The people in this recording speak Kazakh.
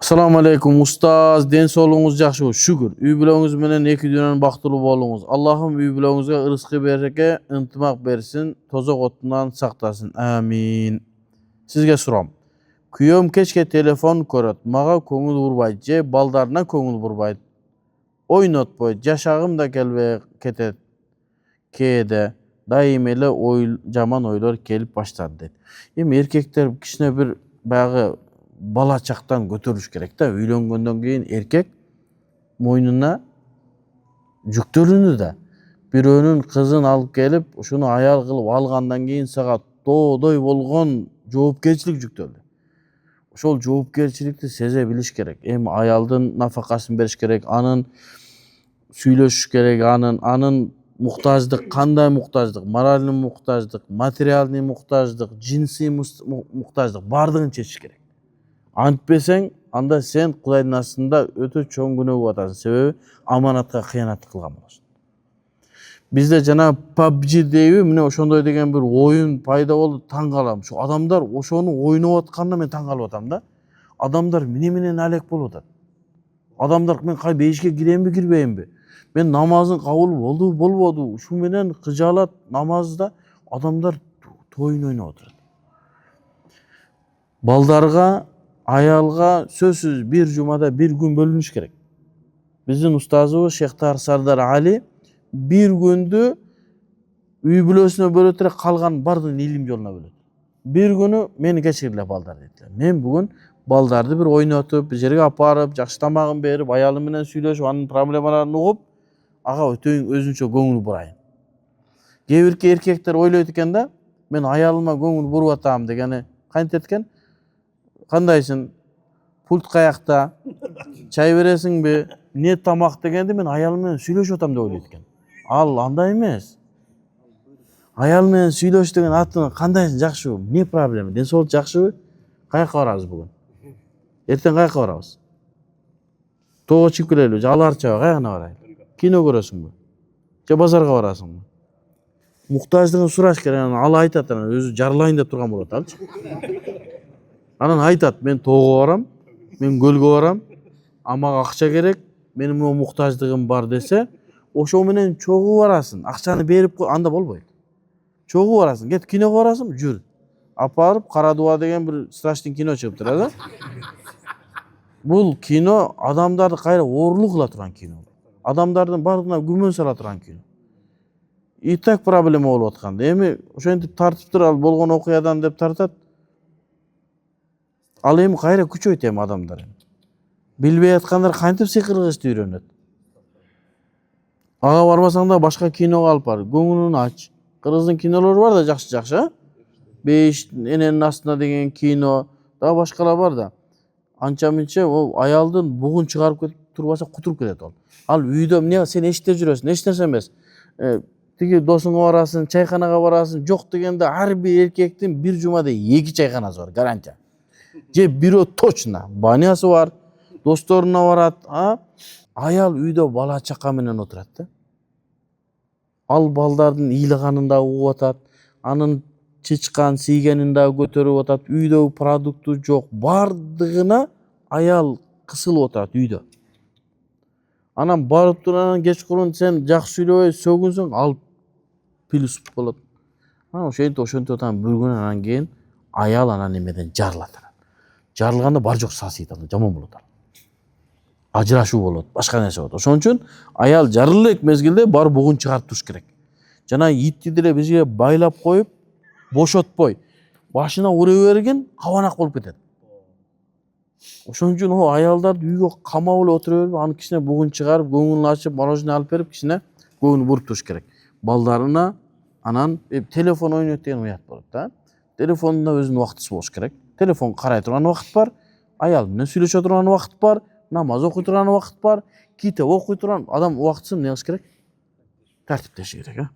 Assalamu alaikum ustaz, den soğluğunuz yaxşı, şükür. Üy bulanız menen eki dünyanın baxtılı bolunuz. Allah'ım üy bulanızga rızkı bereke, ıntımak bersin, tozak otundan saktasın. Amin. Sizge suram. Kuyum keşke telefon korat, mağa koңul burbayt, je baldarına koңul burbayt. Oynatboy, jaşağım da gelbe ketet. Kede, daim ele jaman oylar kelip başladı dedi. Erkekler kişine bir bayağı bala çaktan götürüş gerek de üylөнгөндөн keyin erkek moynuna жүктөрүүнү da бирөөнүн kızın alıp gelip şunu ayal kılıp algandan keyin sağa dodoy болгон жоопкерчилик жүктөлдү. Ошол жоопкерчиликти сезе билиш керек. Ayaldын nafakaсын бериш керек, анын сүйлөшүш керек, анын muhtaçlık, kanday muhtaçlık, moralny muhtaçlık, materialny muhtaçlık, jinsi muhtaçlık bardığın çeşiş gerek. Antpesең, анда sen Кудайдын астында өтө чоң күнөө болуп атасың. Себеби аманатка кыянат кылган болосуң. Бизде жана PUBG дейби, мына ошондой деген bir оюн пайда болду, таң калам. Şu адамдар ошону ойноп атканда мен таң калып атам да. Адамдар эмне менен алек болуп атат. Адамдар мен кай бейишке киремби, кирбеймби? Men namazın kabul oldu, bolbodu. Şu menen kıcalat namazda adamlar toyun oynap oturат. Baldarga, ayalga sözsüz bir cumada bir gün bölünüş gerek. Bizim ustazı Şeyhtar Sardar Ali bir gündü üy bülösüne bölötürek kalgan bardın ilim yoluna bölöt. Bir günü meni geçirirler baldar dediler. Men bugün baldardı bir oynatıp, bir жерге aparıp, jakşı tamagын berip, ayalım menen süйлöşüp, anın problemalaryny ugup, aga ötөйүң өзүнчө көңүл бурайын. Кээ бирки эркектер ойлойт экен да, мен аялыма көңүл буруп атам дегени кантет экен? Кандайсың? Пульт каякта? Чай бересиңби? Не тамак дегенде мен аялым менен сүйлөшүп атам деп ойлойт экен. Ал андай эмес. Аял менен сүйлөш деген атын кандайсың, жакшыбы? Не проблема? Ден соолук жакшыбы? Каяка барабыз бүгүн? Эртең каяка барабыз? Тоого чыгып келели, же аларчаба каягына барайлы? Кино көрөсүңбү? Же базарга барасыңбы? Муктаждыгын сураш керек, ал айтат, өзү жарлайын деп турган болот алчы. Анан айтат, мен тоого барам, мен көлгө барам, мага акча керек, менин могу муктаждыгым бар десе, ошо менен чогуу барасың, акчаны берип кой, анда болбойт. Чогуу барасың, кет киного барасың, жүр. Апарып Кара Дуба деген bir страшный кино чыгып турат да. Бул кино адамдарды кайра оорлук кыла турган кино. Адамдардын бардыгына күмөн сала турган кино. И так проблема болуп атканда, эми ошентип тартып тур, ал болгон окуядан деп тартат. Ал эми кайра күчөйт адамдар. Билбей аткандар кантип сыйкыр кылышты үйрөнөт. Ага барбасаң да башка киного алып бар, көңүлүн ач. Кыргыздын кинолору бар да жакшы-жакшы. Беш эненин астына деген кино, да башкалар бар да. Анча-мынча аялдын бугун чыгарып кетип турбаса кутуруп кетет ал. Ал үйдө эмне сен эчте жүрөсүң, эч нерсе эмес. Тиги досуңа барасың, чайканага барасың, жок дегенде ар бир эркектин бир жумада 2 чайканасы бар, гарантия. Же бирөө точно, банясы бар, досторуна барат, аял үйдө бала чака менен отурат да. Ал балдардын ыйлаганын да угуп атат, анын чычкан, сийгенин да көтөрүп атат, үйдө продукту жок, бардыгына аял кысылып отурат үйдө. Анан барып туран кечкурун сен жакшы сүйлөбөй сөгүнсөң, ал плюс болот. Ошентип атам bir күн анан кийин аял анан эмеден жарылат. Жарылганда бар жок сасыйт, жаман болот. Ажырашуу болот, башка нерсе болот. Ошон үчүн аял жарылуу элек мезгилде бар бугун чыгарып туруш керек. Жана итти деле бизге байлап коюп, бошотпой, башына ура берген кабанак болуп кетет. Ошон үчүн о аялдарды үйгө камап эле отура берип, аны кичине бугун чыгарып, көңүлүн ачып, мороженое алып берип, кичине көңүл буруп туруш керек. Балдарына анан телефон ойнойт деген уят болот да. Телефонунда өзүнүн убактысы болуш керек. Телефон карай турган убакыт бар, аял менен сүйлөшө турган убакыт бар, намаз окуй турган убакыт бар, китеп окуй турган адам убактысын эмне кылыш керек? Тартиптеши керек,